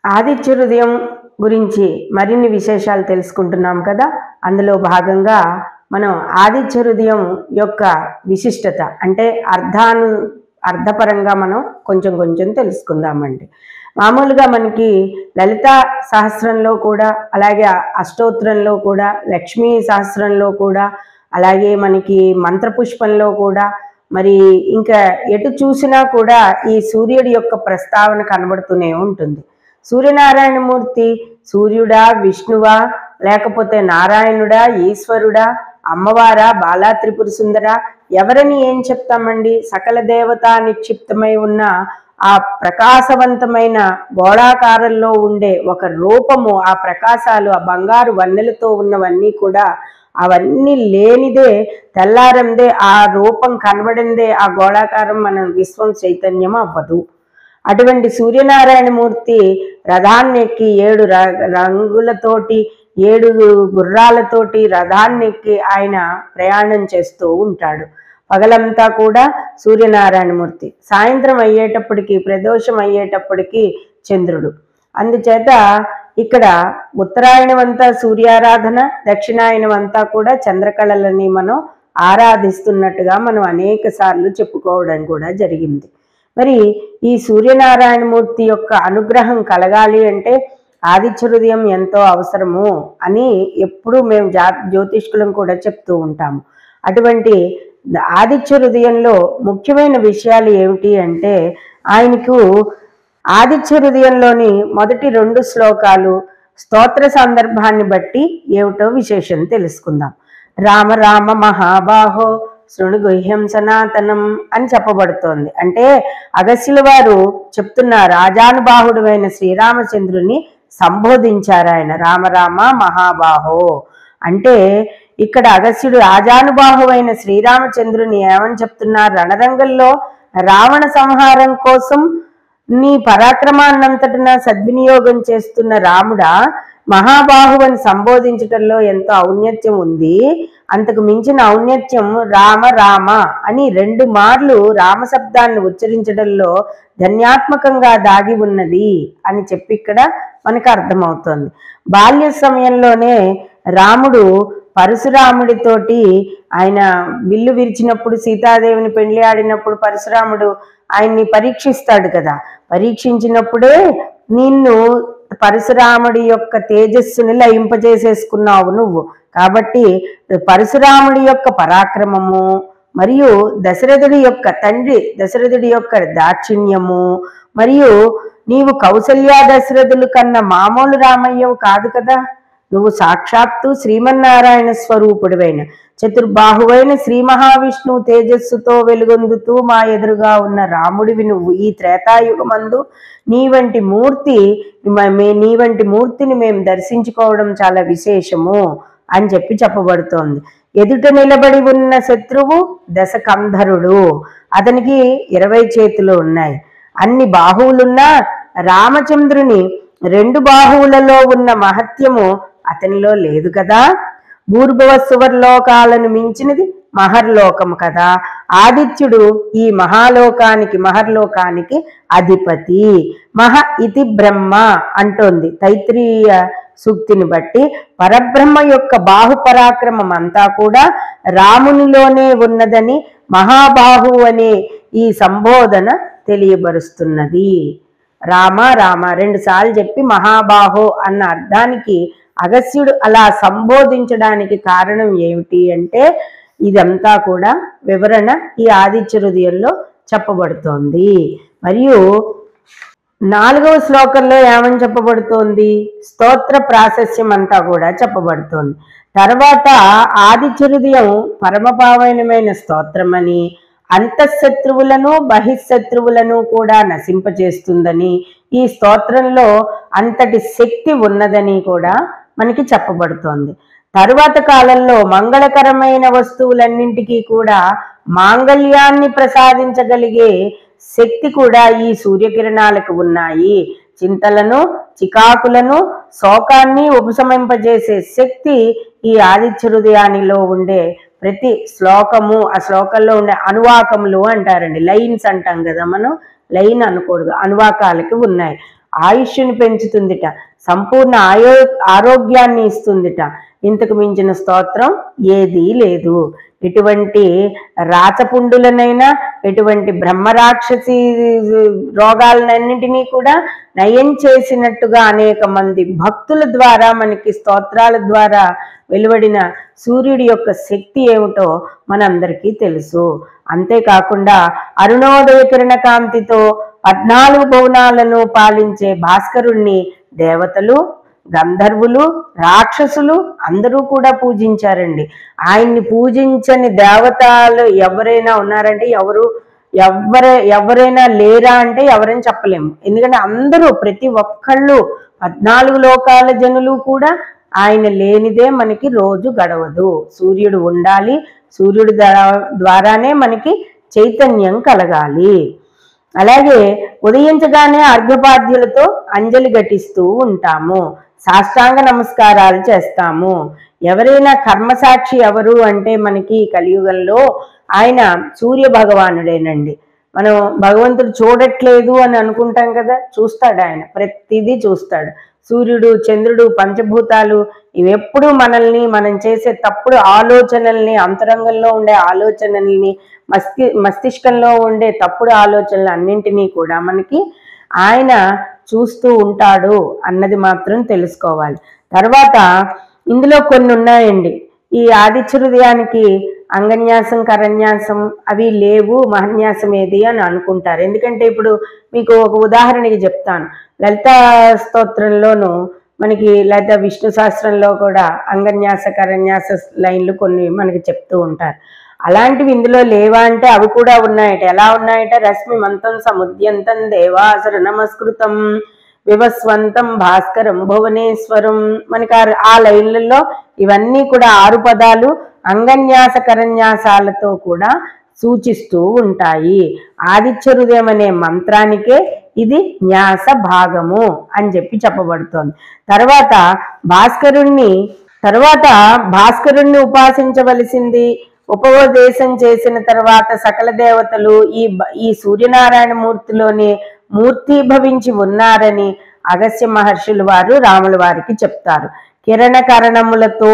ఆదిత్య హృదయం గురించి మరిన్ని విశేషాలు తెలుసుకుంటున్నాం కదా. అందులో భాగంగా మనం ఆదిత్య హృదయం యొక్క విశిష్టత అంటే అర్థపరంగా మనం కొంచెం కొంచెం తెలుసుకుందామండి. మామూలుగా మనకి లలితా సహస్రంలో కూడా, అలాగే అష్టోత్తరంలో కూడా, లక్ష్మీ సహస్రంలో కూడా, అలాగే మనకి మంత్రపుష్పంలో కూడా, మరి ఇంకా ఎటు చూసినా కూడా ఈ సూర్యుడి యొక్క ప్రస్తావన కనబడుతూనే ఉంటుంది. సూర్యనారాయణమూర్తి సూర్యుడా, విష్ణువా, లేకపోతే నారాయణుడా, ఈశ్వరుడా, అమ్మవారా, బాలా త్రిపుర సుందర, ఎవరని ఏం చెప్తామండి? సకల దేవతా నిక్షిప్తమై ఉన్న ఆ ప్రకాశవంతమైన గోళాకారంలో ఉండే ఒక రూపము, ఆ ప్రకాశాలు, ఆ బంగారు వన్నెలతో ఉన్నవన్నీ కూడా అవన్నీ లేనిదే, తెల్లారందే, ఆ రూపం కనబడిందే ఆ గోళాకారం మన విశ్వం చైతన్యం అవ్వదు. అటువంటి సూర్యనారాయణమూర్తి రథాన్నెక్కి 7 రంగులతోటి 7 గుర్రాలతోటి రథాన్నెక్కి ఆయన ప్రయాణం చేస్తూ ఉంటాడు. పగలంతా కూడా సూర్యనారాయణమూర్తి, సాయంత్రం అయ్యేటప్పటికి, ప్రదోషం అయ్యేటప్పటికి చంద్రుడు. అందుచేత ఇక్కడ ఉత్తరాయణం అంతా సూర్యారాధన, దక్షిణాయనం అంతా కూడా చంద్రకళలని మనం ఆరాధిస్తున్నట్టుగా మనం అనేక సార్లు చెప్పుకోవడం కూడా జరిగింది. మరి ఈ సూర్యనారాయణమూర్తి యొక్క అనుగ్రహం కలగాలి అంటే ఆదిత్య హృదయం ఎంతో అవసరము అని ఎప్పుడూ మేము జ్యోతిష్కులం కూడా చెప్తూ ఉంటాము. అటువంటి ఆదిత్య హృదయంలో ముఖ్యమైన విషయాలు ఏమిటి అంటే, ఆయనకు ఆదిత్య హృదయంలోని మొదటి 2 శ్లోకాలు స్తోత్ర సందర్భాన్ని బట్టి ఏమిటో విశేషం తెలుసుకుందాం. రామ రామ మహాబాహో శృణు గుహ్యం సనాతనం అని చెప్పబడుతోంది. అంటే అగస్త్యుల వారు చెప్తున్న రాజానుబాహుడైన శ్రీరామచంద్రుని సంబోధించారు ఆయన. రామ రామ మహాబాహో అంటే ఇక్కడ అగస్త్యుడు రాజానుబాహువైన శ్రీరామచంద్రుని ఏమని చెప్తున్నారు? రణరంగంలో రావణ సంహారం కోసం నీ పరాక్రమాన్నంతటిన సద్వినియోగం చేస్తున్న రాముడా, మహాబాహువుని సంబోధించటంలో ఎంతో ఔన్నత్యం ఉంది. అంతకు మించిన ఔన్నత్యం రామ రామ అని 2 మార్లు రామశబ్దాన్ని ఉచ్చరించడంలో ధన్యాత్మకంగా దాగి ఉన్నది అని చెప్పి ఇక్కడ మనకు అర్థమవుతోంది. బాల్య సమయంలోనే రాముడు పరశురాముడితోటి ఆయన విల్లు విరిచినప్పుడు, సీతాదేవిని పెళ్లి ఆడినప్పుడు పరశురాముడు ఆయన్ని పరీక్షిస్తాడు కదా. పరీక్షించినప్పుడే నిన్ను పరశురాముడి యొక్క తేజస్సుని లయింపజేసేసుకున్నావు నువ్వు. కాబట్టి పరశురాముడి యొక్క పరాక్రమము మరియు దశరథుడి యొక్క తండ్రి దశరథుడి యొక్క దాక్షిణ్యము, మరియు నీవు కౌసల్య దశరథులు కన్నా మామూలు రామయ్యవు కాదు కదా. నువ్వు సాక్షాత్తు శ్రీమన్నారాయణ స్వరూపుడివైన చతుర్బాహువైన శ్రీ మహావిష్ణువు తేజస్సుతో వెలుగొందుతూ మా ఎదురుగా ఉన్న రాముడివి నువ్వు. ఈ త్రేతాయుగమందు నీ వంటి మూర్తిని మేము దర్శించుకోవడం చాలా విశేషము అని చెప్పబడుతోంది. ఎదుట నిలబడి ఉన్న శత్రువు దశకంధరుడు, అతనికి 20 చేతులు ఉన్నాయి. అన్ని బాహువులున్నా రామచంద్రుని 2 బాహువులలో ఉన్న మహత్యము అతనిలో లేదు కదా. భూర్భువ సువర్లోకాలను మించినది మహర్లోకము కదా. ఆదిత్యుడు ఈ మహర్లోకానికి అధిపతి. మహ ఇతి బ్రహ్మ అంటోంది తైత్రీయ సూక్తిని బట్టి. పరబ్రహ్మ యొక్క బాహుపరాక్రమం అంతా కూడా రామునిలోనే ఉన్నదని మహాబాహు అనే ఈ సంబోధన తెలియబరుస్తున్నది. రామ రామ 2 సార్లు చెప్పి మహాబాహో అన్న అర్థానికి అగస్త్యుడు అలా సంబోధించడానికి కారణం ఏమిటి అంటే, ఇదంతా కూడా వివరణ ఈ ఆదిత్య హృదయంలో చెప్పబడుతోంది. మరియు 4వ శ్లోకంలో ఏమని చెప్పబడుతోంది? స్తోత్ర ప్రాశస్యం అంతా కూడా చెప్పబడుతోంది. తర్వాత ఆదిత్య హృదయం పరమపావనమైన స్తోత్రమని, అంతఃశత్రువులను బహిశత్రువులను కూడా నశింపచేస్తుందని, ఈ స్తోత్రంలో అంతటి శక్తి ఉన్నదని కూడా మనకి చెప్పబడుతోంది. తరువాత కాలంలో మంగళకరమైన వస్తువులన్నింటికీ కూడా మాంగళ్యాన్ని ప్రసాదించగలిగే శక్తి కూడా ఈ సూర్యకిరణాలకు ఉన్నాయి. చింతలను, చికాకులను, శోకాన్ని ఉపశమింపజేసే శక్తి ఈ ఆదిత్య హృదయానిలో ఉండే ప్రతి శ్లోకము, ఆ శ్లోకంలో ఉండే అనువాకములు అంటారండి, లైన్స్ అంటాం కదా మనం, లైన్ అనకూడదు, అనువాకాలకి ఉన్నాయి. ఆయుష్ని పెంచుతుందిట, సంపూర్ణ ఆరోగ్యాన్ని ఇస్తుందిట. ఇంతకు మించిన స్తోత్రం ఏదీ లేదు. ఎటువంటి రాచపుండులనైనా, ఎటువంటి బ్రహ్మరాక్షసి రోగాలన్నింటినీ కూడా నయం చేసినట్టుగా అనేక మంది భక్తుల ద్వారా మనకి స్తోత్రాల ద్వారా వెలువడిన సూర్యుడి యొక్క శక్తి ఏమిటో మనందరికీ తెలుసు. అంతేకాకుండా అరుణోదయ కిరణ కాంతితో 14 భువనాలను పాలించే భాస్కరుణ్ణి దేవతలు, గంధర్వులు, రాక్షసులు అందరూ కూడా పూజించారండి. ఆయన్ని పూజించని దేవతలు ఎవరైనా ఉన్నారంటే ఎవరైనా లేరా అంటే ఎవరైనా చెప్పలేము. ఎందుకంటే అందరూ ప్రతి ఒక్కళ్ళు 14 లోకాల జనులు కూడా ఆయన లేనిదే మనకి రోజు గడవదు. సూర్యుడు ఉండాలి, సూర్యుడి ద్వారానే మనకి చైతన్యం కలగాలి. అలాగే ఉదయించగానే అర్ఘ్యపాద్యులతో అంజలి ఘటిస్తూ ఉంటాము, సాష్టాంగ నమస్కారాలు చేస్తాము. ఎవరైనా కర్మసాక్షి ఎవరు అంటే మనకి కలియుగంలో ఆయన సూర్య భగవానుడేనండి. మనం భగవంతుడు చూడట్లేదు అని అనుకుంటాం కదా, చూస్తాడు. ఆయన ప్రతిదీ చూస్తాడు. సూర్యుడు, చంద్రుడు, పంచభూతాలు ఇవెప్పుడు మనల్ని, మనం చేసే తప్పుడు ఆలోచనల్ని, అంతరంగంలో ఉండే ఆలోచనల్ని, మస్తిష్కంలో ఉండే తప్పుడు ఆలోచనలు అన్నింటినీ కూడా మనకి ఆయన చూస్తూ ఉంటాడు అన్నది మాత్రం తెలుసుకోవాలి. తర్వాత ఇందులో కొన్ని ఉన్నాయండి. ఈ ఆదిత్య హృదయానికి అంగన్యాసం, కరన్యాసం అవి లేవు, మహన్యాసం ఏది అని అనుకుంటారు. ఎందుకంటే ఇప్పుడు మీకు ఒక ఉదాహరణకి చెప్తాను. లలితా స్తోత్రంలోనూ మనకి లలిత విష్ణు సహస్రంలో కూడా అంగన్యాస, కరన్యాస లైన్లు కొన్ని మనకి చెప్తూ ఉంటారు. అలాంటివి ఇందులో లేవా అంటే అవి కూడా ఉన్నాయట. ఎలా ఉన్నాయట? రశ్మి మంతం సముద్యంతం దేవాసుర నమస్కృతం వివస్వంతం భాస్కరం భువనేశ్వరం. మనకి ఆ లైన్లలో ఇవన్నీ కూడా 6 పదాలు అంగన్యాస కరన్యాసాలతో కూడా సూచిస్తూ ఉంటాయి. ఆదిత్య హృదయం అనే మంత్రానికే ఇది న్యాస భాగము అని చెప్పబడుతోంది. తర్వాత భాస్కరుణ్ణి ఉపాసించవలసింది. ఉపదేశం చేసిన తర్వాత సకల దేవతలు ఈ సూర్యనారాయణ మూర్తిలోనే మూర్తిభవించి ఉన్నారని అగస్త్య మహర్షులు వారు రాముల వారికి చెప్తారు. కిరణ కరణములతో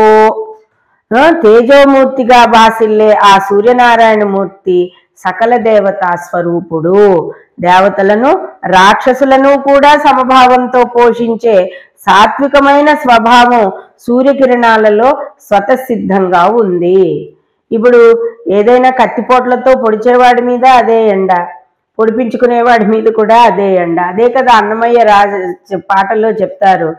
తేజోమూర్తిగా భాసిల్లే ఆ సూర్యనారాయణ మూర్తి సకల దేవతా స్వరూపుడు. దేవతలను, రాక్షసులను కూడా సమభావంతో పోషించే సాత్వికమైన స్వభావం సూర్యకిరణాలలో స్వతసిద్ధంగా ఉంది. ఇప్పుడు ఏదైనా కత్తిపోట్లతో పొడిచేవాడి మీద అదే ఎండ, పొడిపించుకునేవాడి మీద కూడా అదే ఎండ. అదే కదా అన్నమయ్య పాటల్లో చెప్తారు.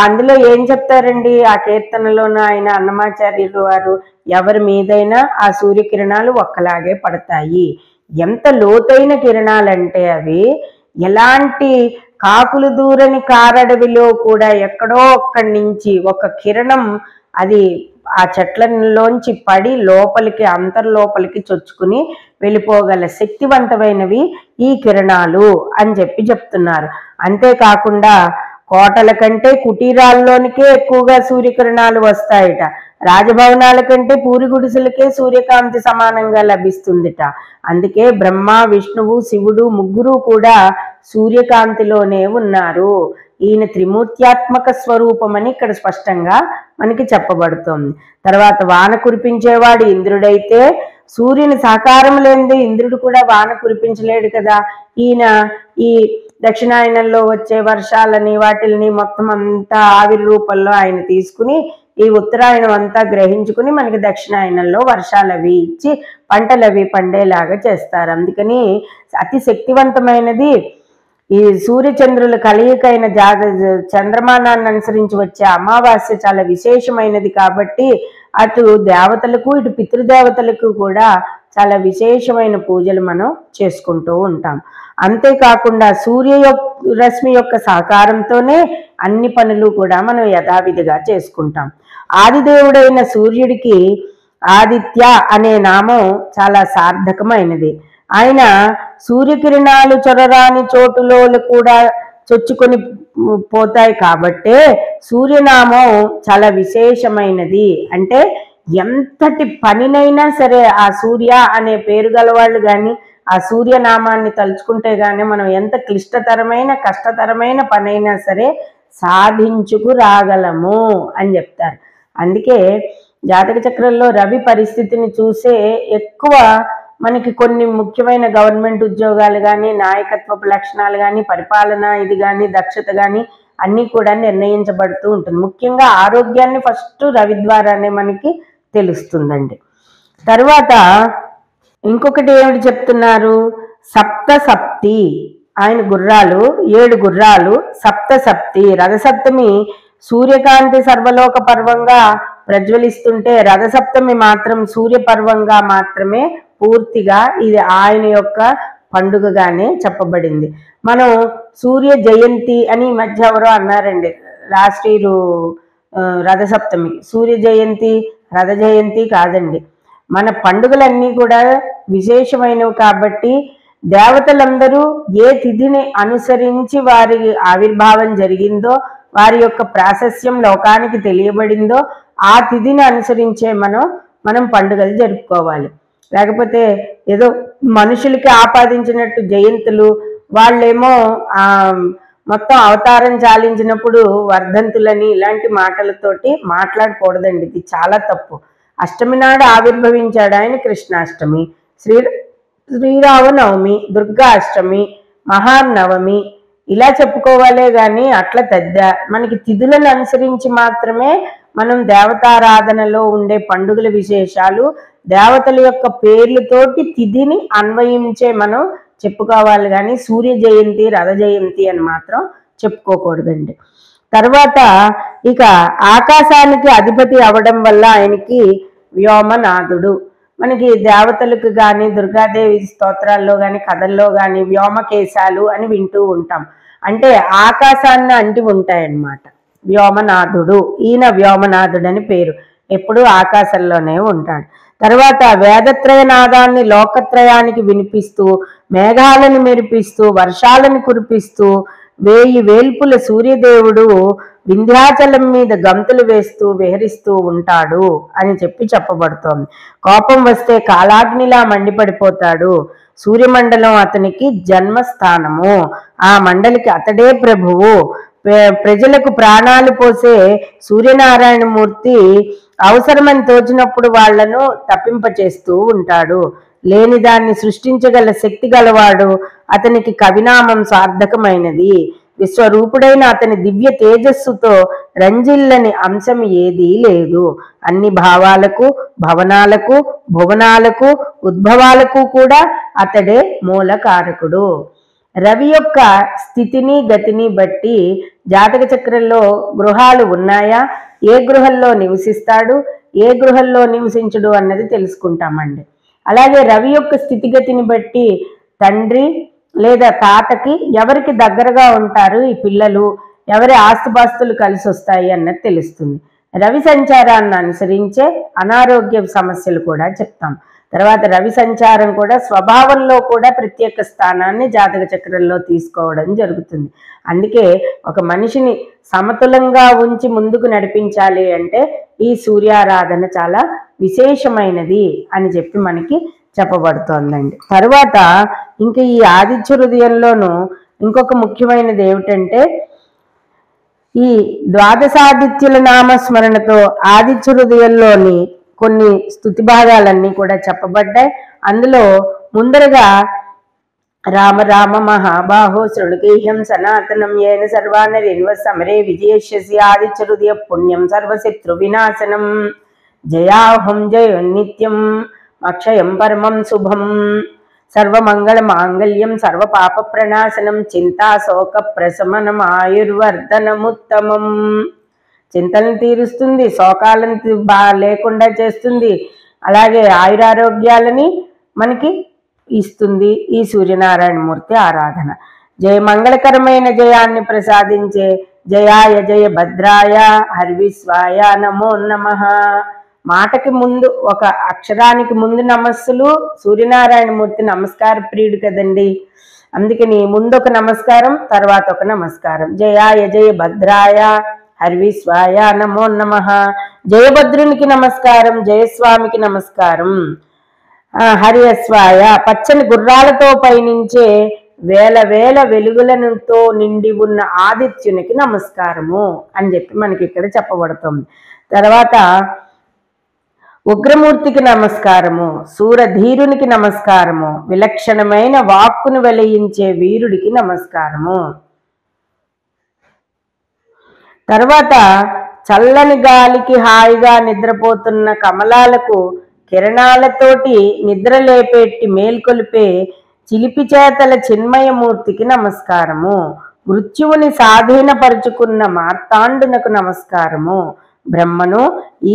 అందులో ఏం చెప్తారండి? ఆ కీర్తనలోన ఆయన అన్నమాచార్యులు వారు ఎవరి మీదైనా ఆ సూర్యకిరణాలు ఒక్కలాగే పడతాయి. ఎంత లోతైన కిరణాలంటే అవి ఎలాంటి కాకులు దూరని కారడవిలో కూడా ఎక్కడో ఒక్కడి నుంచి ఒక కిరణం అది ఆ చెట్లలోంచి పడి లోపలికి అంతర్లోపలికి చొచ్చుకుని వెళ్ళిపోగల శక్తివంతమైనవి ఈ కిరణాలు అని చెప్తున్నారు. అంతేకాకుండా కోటల కంటే కుటీరాల్లోనికే ఎక్కువగా సూర్యకిరణాలు వస్తాయిట. రాజభవనాల కంటే పూరి గుడిసెలకే సూర్యకాంతి సమానంగా లభిస్తుందిట. అందుకే బ్రహ్మ, విష్ణువు, శివుడు ముగ్గురు కూడా సూర్యకాంతిలోనే ఉన్నారు. ఈయన త్రిమూర్త్యాత్మక స్వరూపమని ఇక్కడ స్పష్టంగా మనకి చెప్పబడుతోంది. తర్వాత వాన కురిపించేవాడు ఇంద్రుడైతే సూర్యుని సహకారం లేనిదే ఇంద్రుడు కూడా వాన కురిపించలేడు కదా. ఈయన ఈ దక్షిణాయనంలో వచ్చే వర్షాలని వాటిల్ని మొత్తం అంతా ఆవిరి రూపంలో ఆయన తీసుకుని ఈ ఉత్తరాయణం అంతా గ్రహించుకుని మనకి దక్షిణాయనంలో వర్షాలు అవి ఇచ్చి పంటలు అవి పండేలాగా చేస్తారు. అందుకని అతి శక్తివంతమైనది ఈ సూర్యచంద్రుల కలయికైన చంద్రమానాన్ని అనుసరించి వచ్చే అమావాస్య చాలా విశేషమైనది. కాబట్టి అటు దేవతలకు ఇటు పితృదేవతలకు కూడా చాలా విశేషమైన పూజలు మనం చేసుకుంటూ ఉంటాం. అంతేకాకుండా రశ్మి యొక్క సహకారంతోనే అన్ని పనులు కూడా మనం యథావిధిగా చేసుకుంటాం. ఆదిదేవుడైన సూర్యుడికి ఆదిత్య అనే నామం చాలా సార్థకమైనది. ఆయన సూర్యకిరణాలు చొరరాని చోటులో కూడా చొచ్చుకొని పోతాయి కాబట్టే సూర్యనామం చాలా విశేషమైనది. అంటే ఎంతటి పనినైనా సరే ఆ సూర్య అనే పేరు గలవాళ్ళు కానీ ఆ సూర్యనామాన్ని తలుచుకుంటే గానీ మనం ఎంత క్లిష్టతరమైన కష్టతరమైన పనైనా సరే సాధించుకు రాగలము అని చెప్తారు. అందుకే జాతక చక్రంలో రవి పరిస్థితిని చూసే ఎక్కువ మనకి కొన్ని ముఖ్యమైన గవర్నమెంట్ ఉద్యోగాలు కానీ, నాయకత్వపు లక్షణాలు కానీ, పరిపాలన ఇది కానీ, దక్షత కానీ అన్నీ కూడా నిర్ణయించబడుతూ ఉంటుంది. ముఖ్యంగా ఆరోగ్యాన్ని ఫస్ట్ రవి ద్వారానే మనకి తెలుస్తుందండి. తర్వాత ఇంకొకటి ఏమిటి చెప్తున్నారు, సప్తసప్తి. ఆయన గుర్రాలు 7 గుర్రాలు, సప్తసప్తి. రథసప్తమి సూర్యకాంతి సర్వలోక పర్వంగా ప్రజ్వలిస్తుంటే రథసప్తమి మాత్రం సూర్యపర్వంగా మాత్రమే పూర్తిగా ఇది ఆయన యొక్క పండుగగానే చెప్పబడింది. మనం సూర్య జయంతి అని ఈ మధ్య ఎవరో అన్నారండి, లాస్ట్ ఇయర్ రథసప్తమి. సూర్య జయంతి రథ జయంతి కాదండి. మన పండుగలన్నీ కూడా విశేషమైనవి కాబట్టి దేవతలందరూ ఏ తిథిని అనుసరించి వారి ఆవిర్భావం జరిగిందో, వారి యొక్క ప్రాశస్యం లోకానికి తెలియబడిందో ఆ తిథిని అనుసరించే మనం పండుగలు జరుపుకోవాలి. లేకపోతే ఏదో మనుషులకి ఆపాదించినట్టు జయంతులు, వాళ్ళేమో మొత్తం అవతారం చాలించినప్పుడు వర్ధంతులని ఇలాంటి మాటలతోటి మాట్లాడకూడదండి. ఇది చాలా తప్పు. అష్టమి నాడు ఆవిర్భవించాడు ఆయన, కృష్ణాష్టమి, శ్రీరామనవమి, దుర్గా అష్టమి, మహానవమి ఇలా చెప్పుకోవాలే కానీ అట్లా మనకి తిథులను అనుసరించి మాత్రమే మనం దేవతారాధనలో ఉండే పండుగల విశేషాలు, దేవతల యొక్క పేర్లతోటి తిథిని అన్వయించే మనం చెప్పుకోవాలి కానీ సూర్య జయంతి రథ జయంతి అని మాత్రం చెప్పుకోకూడదండి. తర్వాత ఇక ఆకాశానికి అధిపతి అవడం వల్ల ఆయనకి వ్యోమనాథుడు. మనకి దేవతలకు కానీ దుర్గాదేవి స్తోత్రాల్లో కానీ కథల్లో కానీ వ్యోమకేశాలు అని వింటూ ఉంటాం. అంటే ఆకాశాన్ని అంటి ఉంటాయన్నమాట. వ్యోమనాథుడు, ఈయన వ్యోమనాథుడు అని పేరు. ఎప్పుడూ ఆకాశంలోనే ఉంటాడు. తర్వాత వేదత్రయ నాదాన్ని లోకత్రయానికి వినిపిస్తూ, మేఘాలను మెరిపిస్తూ, వర్షాలను కురిపిస్తూ, 1000 వేల్పుల సూర్యదేవుడు వింధ్యాచలం మీద గంతులు వేస్తూ విహరిస్తూ ఉంటాడు అని చెప్పబడుతోంది. కోపం వస్తే కాలాగ్నిలా మండిపడిపోతాడు. సూర్యమండలం అతనికి జన్మస్థానము. ఆ మండలికి అతడే ప్రభువు. ప్రజలకు ప్రాణాలు పోసే సూర్యనారాయణమూర్తి అవసరమని తోచినప్పుడు వాళ్లను తప్పింపచేస్తూ ఉంటాడు. లేని దాన్ని సృష్టించగల శక్తి గలవాడు. అతనికి కవినామం సార్థకమైనది. విశ్వరూపుడైన అతని దివ్య తేజస్సుతో రంజిల్లని అంశం ఏదీ లేదు. అన్ని భావాలకు, భవనాలకు, భువనాలకు, ఉద్భవాలకు కూడా అతడే మూలకారకుడు. రవి యొక్క స్థితిని గతిని బట్టి జాతక చక్రంలో గృహాలు ఉన్నాయా, ఏ గృహంలో నివసిస్తాడు, ఏ గృహంలో నివసించుడు అన్నది తెలుసుకుంటామండి. అలాగే రవి యొక్క స్థితిగతిని బట్టి తండ్రి లేదా తాతకి ఎవరికి దగ్గరగా ఉంటారు ఈ పిల్లలు, ఎవరి ఆస్తుపాస్తులు కలిసి వస్తాయి అన్నది తెలుస్తుంది. రవి సంచారాన్ని అనుసరించే అనారోగ్య సమస్యలు కూడా చెప్తాం. తర్వాత రవి సంచారం కూడా స్వభావంలో కూడా ప్రత్యేక స్థానాన్ని జాతక చక్రంలో తీసుకోవడం జరుగుతుంది. అందుకే ఒక మనిషిని సమతులంగా ఉంచి ముందుకు నడిపించాలి అంటే ఈ సూర్యారాధన చాలా విశేషమైనది అని చెప్పి మనకి చెప్పబడుతోందండి. తర్వాత ఇంకా ఈ ఆదిత్య హృదయంలోనూ ఇంకొక ముఖ్యమైనది ఏమిటంటే ఈ ద్వాదశాదిత్యుల నామస్మరణతో ఆదిత్య హృదయంలోని కొన్ని స్తుతి భాగాలన్నీ కూడా చెప్పబడ్డాయి. అందులో ముందరగా రామ రామ మహాబాహో శృణుగేహ్యం సనాతనం ఏన సర్వానరిన్వ సమరే విజయేష్యసి ఆదిత్య హృదయ పుణ్యం సర్వశత్రు వినాశనం జయాహం జయ నిత్యం అక్షయం పరమం శుభం సర్వమంగళ మాంగళ్యం సర్వపాప ప్రణాశనం చింతా శోక ప్రశమనం ఆయుర్వర్ధనముత్తమం. చింతలను తీరుస్తుంది, శోకాలను లేకుండా చేస్తుంది, అలాగే ఆయురారోగ్యాలని మనకి ఇస్తుంది ఈ సూర్యనారాయణమూర్తి ఆరాధన. మంగళకరమైన జయాన్ని ప్రసాదించే జయాయ జయ భద్రాయ హరివిశ్వాయ నమో నమః. మాటకి ముందు ఒక అక్షరానికి ముందు నమస్సులు. సూర్యనారాయణమూర్తి నమస్కార ప్రియుడు కదండి, అందుకని ముందు ఒక నమస్కారం, తర్వాత ఒక నమస్కారం. జయాయ జయ భద్రాయ హరివిశ్వాయ నమో నమః. జయభద్రునికి నమస్కారం, జయస్వామికి నమస్కారం. హరి అశ్వాయ, పచ్చని గుర్రాలతో పయనించే వేల వేల వెలుగులతో నిండి ఉన్న ఆదిత్యునికి నమస్కారము అని చెప్పి మనకి ఇక్కడ చెప్పబడుతుంది. తర్వాత ఉగ్రమూర్తికి నమస్కారము, సూరధీరునికి నమస్కారము, విలక్షణమైన వాక్కును వెలయించే వీరుడికి నమస్కారము. తర్వాత చల్లని గాలికి హాయిగా నిద్రపోతున్న కమలాలకు కిరణాలతోటి నిద్రలేపెట్టి మేల్కొలిపే చిలిపి చేతల చిన్మయమూర్తికి నమస్కారము. మృత్యువుని స్వాధీనపరుచుకున్న మార్తాండునకు నమస్కారము. బ్రహ్మను,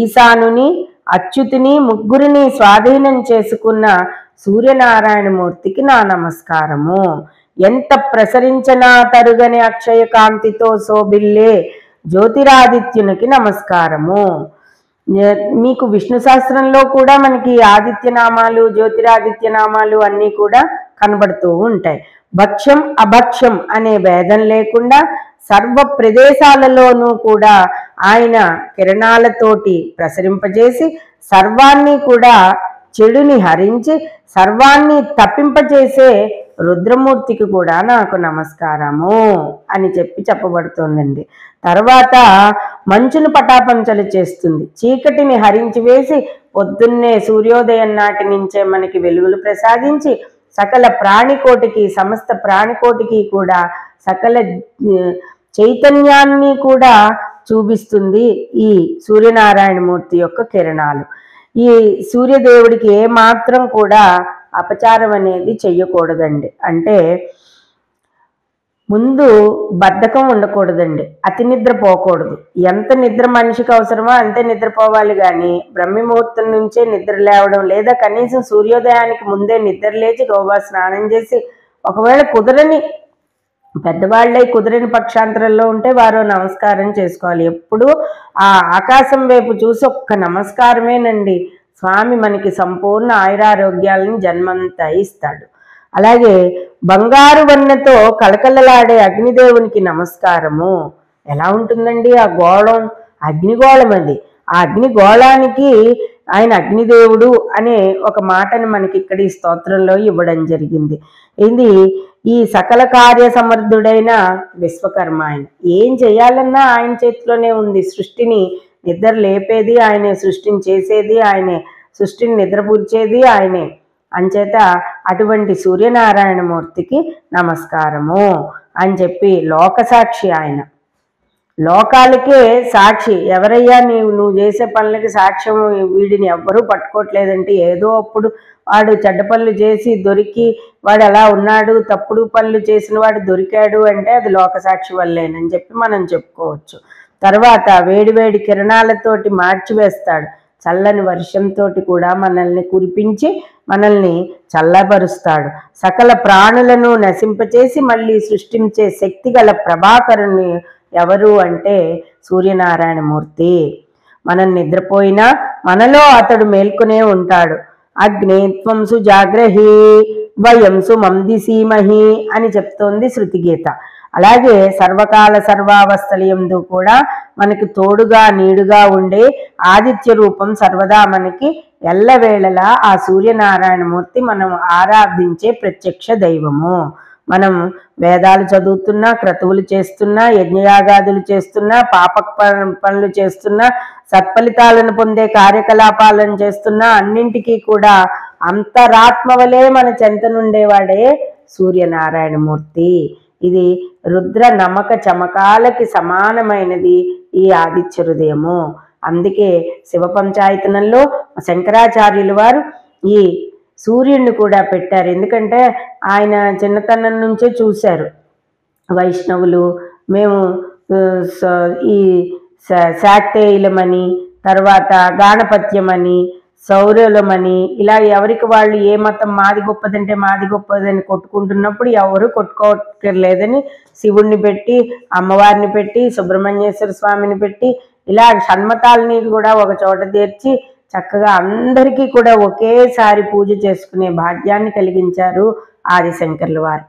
ఈశానుని, అచ్యుతిని ముగ్గురిని స్వాధీనం చేసుకున్న సూర్యనారాయణమూర్తికి నా నమస్కారము. ఎంత ప్రసరించనా తరుగని అక్షయ కాంతితో శోభిల్లే జ్యోతిరాదిత్యునికి నమస్కారము. మీకు విష్ణు సహస్రంలో కూడా మనకి ఆదిత్యనామాలు, జ్యోతిరాదిత్యనామాలు అన్నీ కూడా కనబడుతూ ఉంటాయి. భక్ష్యం అభక్ష్యం అనే భేదం లేకుండా సర్వ ప్రదేశాలలోనూ కూడా ఆయన కిరణాలతోటి ప్రసరింపజేసి సర్వాన్ని కూడా చెడుని హరించి సర్వాన్ని తప్పింపజేసే రుద్రమూర్తికి కూడా నాకు నమస్కారము అని చెప్పబడుతోందండి. తర్వాత మంచును పటాపంచలు చేస్తుంది, చీకటిని హరించి వేసి పొద్దున్నే సూర్యోదయం నాటి నుంచే మనకి వెలుగులు ప్రసాదించి సకల ప్రాణికోటికి, సమస్త ప్రాణికోటికి కూడా సకల చైతన్యాన్ని కూడా చూపిస్తుంది ఈ సూర్యనారాయణమూర్తి యొక్క కిరణాలు. ఈ సూర్యదేవుడికి ఏ మాత్రం కూడా అపచారం అనేది చెయ్యకూడదండి. అంటే ముందు బద్ధకం ఉండకూడదండి, అతి నిద్ర పోకూడదు. ఎంత నిద్ర మనిషికి అవసరమో అంతే నిద్రపోవాలి, కానీ బ్రహ్మముహూర్తం నుంచే నిద్ర లేవడం, లేదా కనీసం సూర్యోదయానికి ముందే నిద్ర లేచి గోవా స్నానం చేసి, ఒకవేళ పెద్దవాళ్ళై కుదరని పక్షాంతరంలో ఉంటే వారు నమస్కారం చేసుకోవాలి. ఎప్పుడు ఆ ఆకాశం వైపు చూసి ఒక్క నమస్కారమేనండి స్వామి మనకి సంపూర్ణ ఆయురారోగ్యాలను జన్మంతా ఇస్తాడు. అలాగే బంగారు వన్నెతో కళకళలాడే అగ్నిదేవునికి నమస్కారము. ఎలా ఉంటుందండి ఆ గోళం? అగ్నిగోళం అది. ఆ అగ్నిగోళానికి ఆయన అగ్నిదేవుడు అనే ఒక మాటను మనకి ఇక్కడ ఈ స్తోత్రంలో ఇవ్వడం జరిగింది. ఇది ఈ సకల కార్య సమర్థుడైన విశ్వకర్మ. ఆయన ఏం చేయాలన్నా ఆయన చేతిలోనే ఉంది. సృష్టిని నిద్ర లేపేది ఆయనే, సృష్టిని చేసేది ఆయనే, సృష్టిని నిద్రపుచ్చేది ఆయనే. అంచేత అటువంటి సూర్యనారాయణమూర్తికి నమస్కారము అని చెప్పి లోకసాక్షి ఆయన, లోకాలకే సాక్షి. ఎవరయ్యా నువ్వు చేసే పనులకి సాక్ష్యం? వీడిని ఎవ్వరూ పట్టుకోవట్లేదంటే ఏదో అప్పుడు వాడు చెడ్డ పనులు చేసి దొరికి వాడు అలా ఉన్నాడు, తప్పుడు పనులు చేసిన వాడు దొరికాడు అంటే అది లోకసాక్షి వల్లేనని చెప్పి మనం చెప్పుకోవచ్చు. తర్వాత వేడివేడి కిరణాలతోటి మార్చివేస్తాడు, చల్లని వర్షంతో కూడా మనల్ని కురిపించి మనల్ని చల్లబరుస్తాడు. సకల ప్రాణులను నశింపచేసి మళ్ళీ సృష్టించే శక్తి గల ప్రభాకరుని ఎవరు అంటే సూర్యనారాయణమూర్తి. మనం నిద్రపోయినా మనలో అతడు మేల్కొనే ఉంటాడు. అగ్నే త్వం సుజాగ్రహి వయం సుమందిసీమహి అని చెప్తోంది శృతిగీత. అలాగే సర్వకాల సర్వావస్థలయందు కూడా మనకి తోడుగా నీడుగా ఉండే ఆదిత్య రూపం సర్వదా మనకి ఎల్లవేళలా ఆ సూర్యనారాయణమూర్తి మనం ఆరాధించే ప్రత్యక్ష దైవము. మనం వేదాలు చదువుతున్నా, క్రతువులు చేస్తున్నా, యజ్ఞయాగాదులు చేస్తున్నా, పాప పనులు చేస్తున్నా, సత్ఫలితాలను పొందే కార్యకలాపాలను చేస్తున్నా, అన్నింటికీ కూడా అంతరాత్మ వలె మన చెంతనుండేవాడే సూర్యనారాయణమూర్తి. ఇది రుద్ర నమక చమకాలకి సమానమైనది ఈ ఆదిత్య హృదయము. అందుకే శివ పంచాయతనంలో శంకరాచార్యుల వారు ఈ సూర్యుడిని కూడా పెట్టారు. ఎందుకంటే ఆయన చిన్నతనం నుంచే చూశారు. వైష్ణవులు మేము ఈ శాక్తేయులమని, తర్వాత గాణపత్యమని, సౌర్యులమని, ఇలా ఎవరికి వాళ్ళు ఏ మతం మాది గొప్పదంటే మాది గొప్పదని కొట్టుకుంటున్నప్పుడు ఎవరు కొట్టుకోలేదని శివుణ్ణి పెట్టి, అమ్మవారిని పెట్టి, సుబ్రహ్మణ్యేశ్వర స్వామిని పెట్టి, ఇలా షణ్మతాలని కూడా ఒక చోట తీర్చి చక్కగా అందరికీ కూడా ఒకేసారి పూజ చేసుకునే భాగ్యాన్ని కలిగించారు ఆదిశంకర్ల వారు.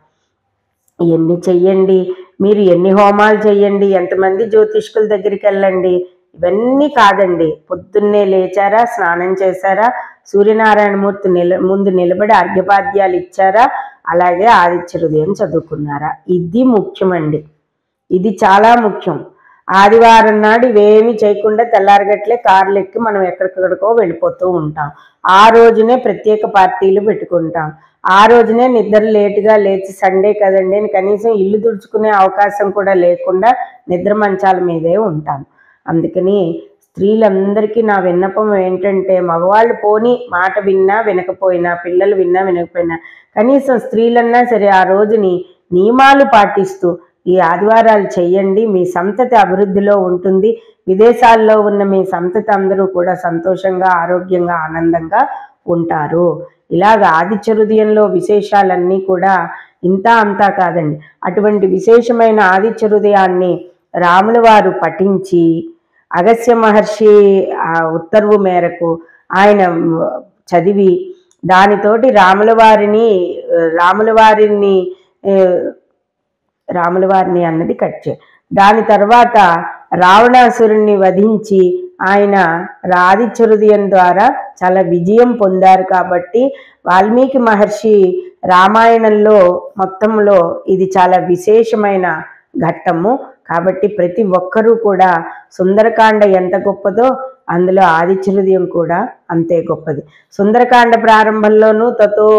ఎన్ని చెయ్యండి, మీరు ఎన్ని హోమాలు చెయ్యండి, ఎంతమంది జ్యోతిష్కుల దగ్గరికి వెళ్ళండి, ఇవన్నీ కాదండి. పొద్దున్నే లేచారా, స్నానం చేశారా, సూర్యనారాయణమూర్తి ముందు నిలబడి అర్ఘ్యపాద్యాలు ఇచ్చారా, అలాగే ఆదిత్య హృదయం చదువుకున్నారా? ఇది ముఖ్యమండి. ఇది చాలా ముఖ్యం. ఆదివారం నాడు ఇవేమి చేయకుండా తెల్లారగట్లే కార్లు ఎక్కి మనం ఎక్కడికక్కడికో వెళ్ళిపోతూ ఉంటాం. ఆ రోజునే ప్రత్యేక పార్టీలు పెట్టుకుంటాం. ఆ రోజునే నిద్ర లేటుగా లేచి సండే కదండి అని కనీసం ఇల్లు తుడుచుకునే అవకాశం కూడా లేకుండా నిద్ర మంచాల మీదే ఉంటాం. అందుకని స్త్రీలందరికీ నా విన్నపం ఏంటంటే, మగవాళ్ళు పోని మాట విన్నా వినకపోయినా, పిల్లలు విన్నా వినకపోయినా, కనీసం స్త్రీలన్నా సరే ఆ రోజుని నియమాలు పాటిస్తూ ఈ ఆదివారాలు చెయ్యండి. మీ సంతతి అభివృద్ధిలో ఉంటుంది. విదేశాల్లో ఉన్న మీ సంతతి అందరూ కూడా సంతోషంగా, ఆరోగ్యంగా, ఆనందంగా ఉంటారు. ఇలాగ ఆదిత్య హృదయంలో విశేషాలన్నీ కూడా ఇంతా అంతా కాదండి. అటువంటి విశేషమైన ఆదిత్య హృదయాన్ని రాముల వారు పఠించి అగస్త్య మహర్షి ఉత్తర్వు మేరకు ఆయన చదివి దానితోటి రాముల వారిని అన్నది కట్ దాని తర్వాత రావణాసురుణ్ణి వధించి ఆయన ఆదిత్య హృదయం ద్వారా చాలా విజయం పొందారు. కాబట్టి వాల్మీకి మహర్షి రామాయణంలో మొత్తంలో ఇది చాలా విశేషమైన ఘట్టము. కాబట్టి ప్రతి ఒక్కరూ కూడా సుందరకాండ ఎంత గొప్పదో అందులో ఆదిత్య హృదయం కూడా అంతే గొప్పది. సుందరకాండ ప్రారంభంలోనూ తతో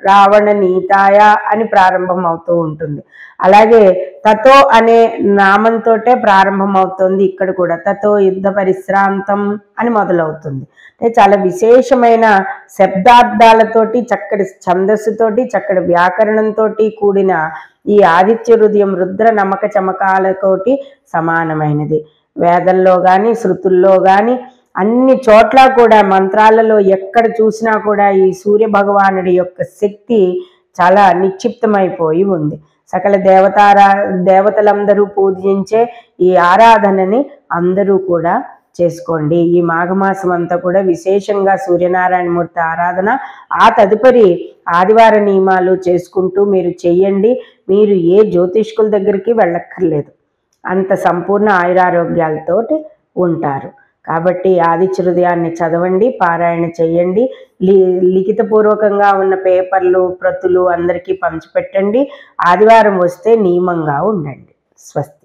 రావణ నీతాయ అని ప్రారంభం అవుతూ ఉంటుంది. అలాగే తతో అనే నామంతో ప్రారంభం అవుతుంది. ఇక్కడ కూడా తతో యుద్ధ పరిశ్రాంతం అని మొదలవుతుంది. అంటే చాలా విశేషమైన శబ్దార్థాలతోటి, చక్కటి ఛందస్సుతోటి, చక్కటి వ్యాకరణంతో కూడిన ఈ ఆదిత్య హృదయం రుద్ర నమక చమకాలతోటి సమానమైనది. వేదంలో కానీ శృతుల్లో కానీ అన్ని చోట్ల కూడా మంత్రాలలో ఎక్కడ చూసినా కూడా ఈ సూర్య భగవానుడి యొక్క శక్తి చాలా నిక్షిప్తమైపోయి ఉంది. సకల దేవతలందరూ పూజించే ఈ ఆరాధనని అందరూ కూడా చేసుకోండి. ఈ మాఘమాసం అంతా కూడా విశేషంగా సూర్యనారాయణమూర్తి ఆరాధన, ఆ తదుపరి ఆదివార నియమాలు చేసుకుంటూ మీరు చెయ్యండి. మీరు ఏ జ్యోతిష్కుల దగ్గరికి వెళ్ళక్కర్లేదు. అంత సంపూర్ణ ఆయురారోగ్యాలతోటి ఉంటారు. కాబట్టి ఆదిత్య హృదయాన్ని చదవండి, పారాయణ చెయ్యండి. లిఖితపూర్వకంగా ఉన్న పేపర్లు, ప్రతులు అందరికీ పంచిపెట్టండి. ఆదివారం వస్తే నియమంగా ఉండండి. స్వస్తి.